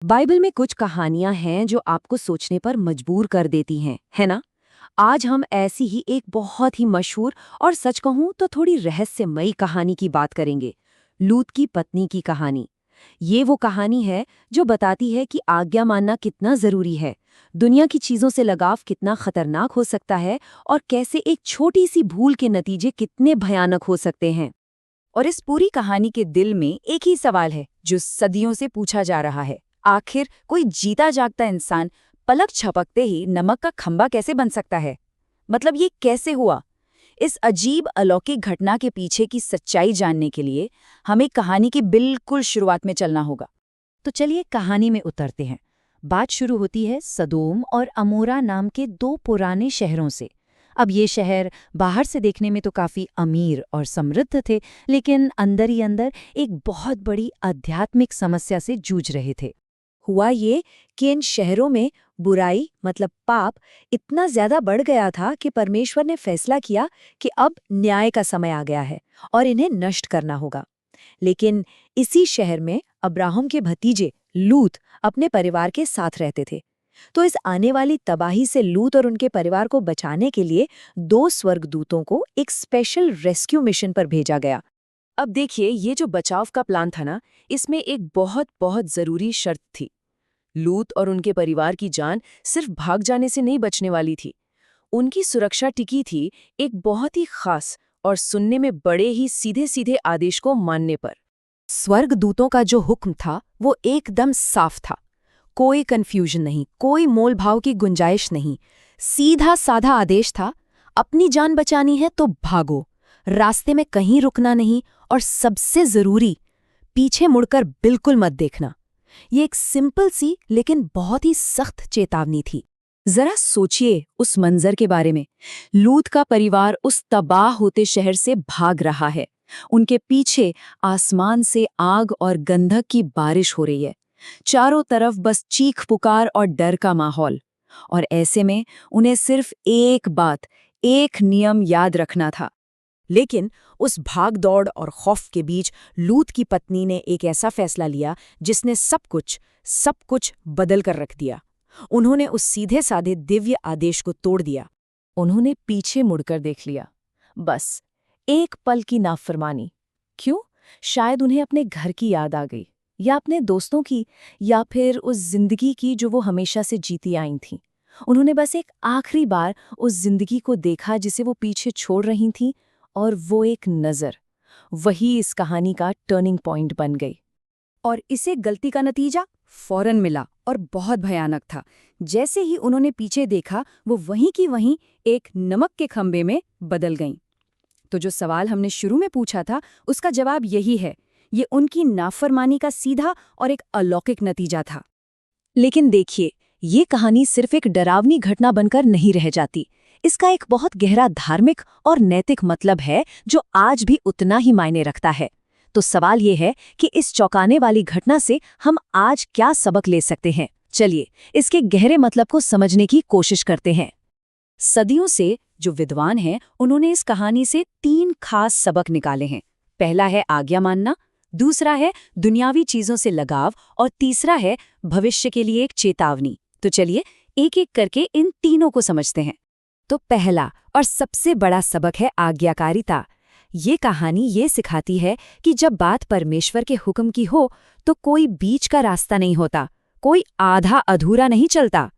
Bible में कुछ कहानियां हैं जो आपको सोचने पर मजबूर कर देती हैं, है ना? आज हम ऐसी ही एक बहुत ही मशहूर और सच कहूं तो थोड़ी रहस्यमयी कहानी की बात करेंगे। लूत की पत्नी की कहानी। ये वो कहानी है जो बताती है कि आज्ञा मानना कितना जरूरी है, दुनिया की चीजों से लगाव कितना खतरनाक हो सकता है और कैसे एक छोटी सी भूल के नतीजे कितने भयानक हो सकते हैं। और इस पूरी कहानी के दिल में एक ही सवाल है जो सदियों से पूछा जा रहा है। आखिर कोई जीता जागता इंसान पलक झपकते ही नमक का खंबा कैसे बन सकता है? मतलब ये कैसे हुआ? इस अजीब अलौकिक घटना के पीछे की सच्चाई जानने के लिए हमें कहानी की बिल्कुल शुरुआत में चलना होगा। तो चलिए कहानी में उतरते हैं। बात शुरू होती है सदोम और अमोरा नाम के दो पुराने शहरों से। अब ये शहर बाहर से देखने में तो काफी अमीर और समृद्ध थे, लेकिन अंदर ही अंदर एक बहुत बड़ी आध्यात्मिक समस्या से जूझ रहे थे। हुआ ये कि इन शहरों में बुराई मतलब पाप इतना ज्यादा बढ़ गया था कि परमेश्वर ने फैसला किया कि अब न्याय का समय आ गया है और इन्हें नष्ट करना होगा। लेकिन इसी शहर में अब्राहम के भतीजे लूत अपने परिवार के साथ रहते थे। तो इस आने वाली तबाही से लूत और उनके परिवार को बचाने के लिए दो स्वर्गदूतों को एक स्पेशल रेस्क्यू मिशन पर भेजा गया। अब देखिए, ये जो बचाव का प्लान था ना, इसमें एक बहुत बहुत जरूरी शर्त थी। लूत और उनके परिवार की जान सिर्फ भाग जाने से नहीं बचने वाली थी। उनकी सुरक्षा टिकी थी एक बहुत ही खास और सुनने में बड़े ही सीधे सीधे आदेश को मानने पर। स्वर्गदूतों का जो हुक्म था वो एकदम साफ था। कोई कंफ्यूजन नहीं, कोई मोलभाव की गुंजाइश नहीं। सीधा साधा आदेश था, अपनी जान बचानी है तो भागो, रास्ते में कहीं रुकना नहीं और सबसे जरूरी, पीछे मुड़कर बिल्कुल मत देखना। ये एक सिंपल सी लेकिन बहुत ही सख्त चेतावनी थी। जरा सोचिए उस मंजर के बारे में। लूत का परिवार उस तबाह होते शहर से भाग रहा है। उनके पीछे आसमान से आग और गंधक की बारिश हो रही है। चारों तरफ बस चीख पुकार और डर का माहौल। और ऐसे में उन्हें सिर्फ एक बात, एक नियम याद रखना था। लेकिन उस भाग दौड़ और खौफ के बीच लूत की पत्नी ने एक ऐसा फैसला लिया जिसने सब कुछ बदल कर रख दिया। उन्होंने उस सीधे साधे दिव्य आदेश को तोड़ दिया। उन्होंने पीछे मुड़कर देख लिया। बस एक पल की नाफरमानी। क्यों? शायद उन्हें अपने घर की याद आ गई, या अपने दोस्तों की, या फिर उस जिंदगी की जो वो हमेशा से जीती आई थीं। उन्होंने बस एक आखिरी बार उस जिंदगी को देखा जिसे वो पीछे छोड़ रही थीं, और वो एक नज़र, वही इस कहानी का टर्निंग पॉइंट बन गई। और इसे गलती का नतीजा फौरन मिला और बहुत भयानक था। जैसे ही उन्होंने पीछे देखा, वो वहीं की वहीं एक नमक के खंबे में बदल गईं। तो जो सवाल हमने शुरू में पूछा था, उसका जवाब यही है। ये उनकी नाफरमानी का सीधा और एक अलौकिक नतीजा था। लेकिन देखिए, ये कहानी सिर्फ एक डरावनी घटना बनकर नहीं रह जाती। इसका एक बहुत गहरा धार्मिक और नैतिक मतलब है जो आज भी उतना ही मायने रखता है। तो सवाल ये है कि इस चौंकाने वाली घटना से हम आज क्या सबक ले सकते हैं। चलिए इसके गहरे मतलब को समझने की कोशिश करते हैं। सदियों से जो विद्वान हैं, उन्होंने इस कहानी से 3 खास सबक निकाले हैं। पहला है आज्ञा मानना, दूसरा है दुनियावी चीजों से लगाव, और तीसरा है भविष्य के लिए एक चेतावनी। तो चलिए एक एक करके इन तीनों को समझते हैं। तो पहला और सबसे बड़ा सबक है आज्ञाकारिता। ये कहानी ये सिखाती है कि जब बात परमेश्वर के हुक्म की हो तो कोई बीच का रास्ता नहीं होता, कोई आधा अधूरा नहीं चलता।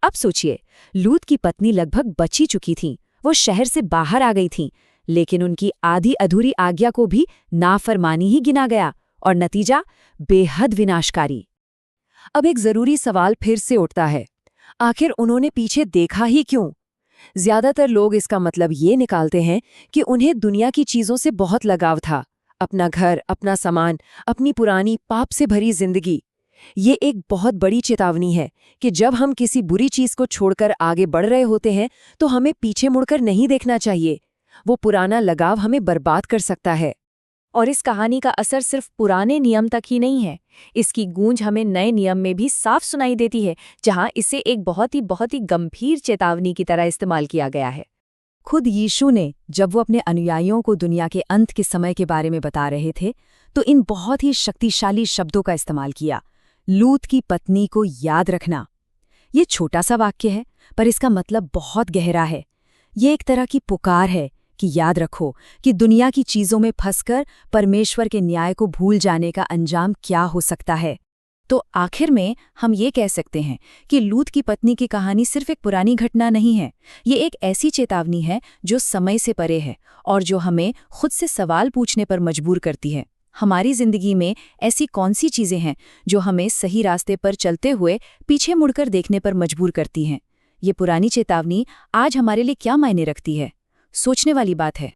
अब सोचिए, लूत की पत्नी लगभग बची चुकी थी, वो शहर से बाहर आ गई थी, लेकिन उनकी आधी अधूरी आज्ञा को भी नाफरमानी ही गिना गया, और नतीजा बेहद विनाशकारी। अब एक जरूरी सवाल फिर से उठता है, आखिर उन्होंने पीछे देखा ही क्यों? ज्यादातर लोग इसका मतलब ये निकालते हैं कि उन्हें दुनिया की चीजों से बहुत लगाव था। अपना घर, अपना सामान, अपनी पुरानी पाप से भरी जिंदगी। ये एक बहुत बड़ी चेतावनी है कि जब हम किसी बुरी चीज को छोड़कर आगे बढ़ रहे होते हैं तो हमें पीछे मुड़कर नहीं देखना चाहिए। वो पुराना लगाव हमें बर्बाद कर सकता है। और इस कहानी का असर सिर्फ पुराने नियम तक ही नहीं है, इसकी गूंज हमें नए नियम में भी साफ सुनाई देती है, जहां इसे एक बहुत ही गंभीर चेतावनी की तरह इस्तेमाल किया गया है। खुद यीशु ने जब वो अपने अनुयायियों को दुनिया के अंत के समय के बारे में बता रहे थे, तो इन बहुत ही शक्तिशाली शब्दों का इस्तेमाल किया। लूत की पत्नी को याद रखना। ये छोटा सा वाक्य है, पर इसका मतलब बहुत गहरा है। ये एक तरह की पुकार है कि याद रखो कि दुनिया की चीजों में फंसकर परमेश्वर के न्याय को भूल जाने का अंजाम क्या हो सकता है। तो आखिर में हम ये कह सकते हैं कि लूत की पत्नी की कहानी सिर्फ एक पुरानी घटना नहीं है। ये एक ऐसी चेतावनी है जो समय से परे है और जो हमें खुद से सवाल पूछने पर मजबूर करती है। हमारी जिंदगी में ऐसी कौन सी चीजें हैं जो हमें सही रास्ते पर चलते हुए पीछे मुड़कर देखने पर मजबूर करती हैं? ये पुरानी चेतावनी आज हमारे लिए क्या मायने रखती है? सोचने वाली बात है।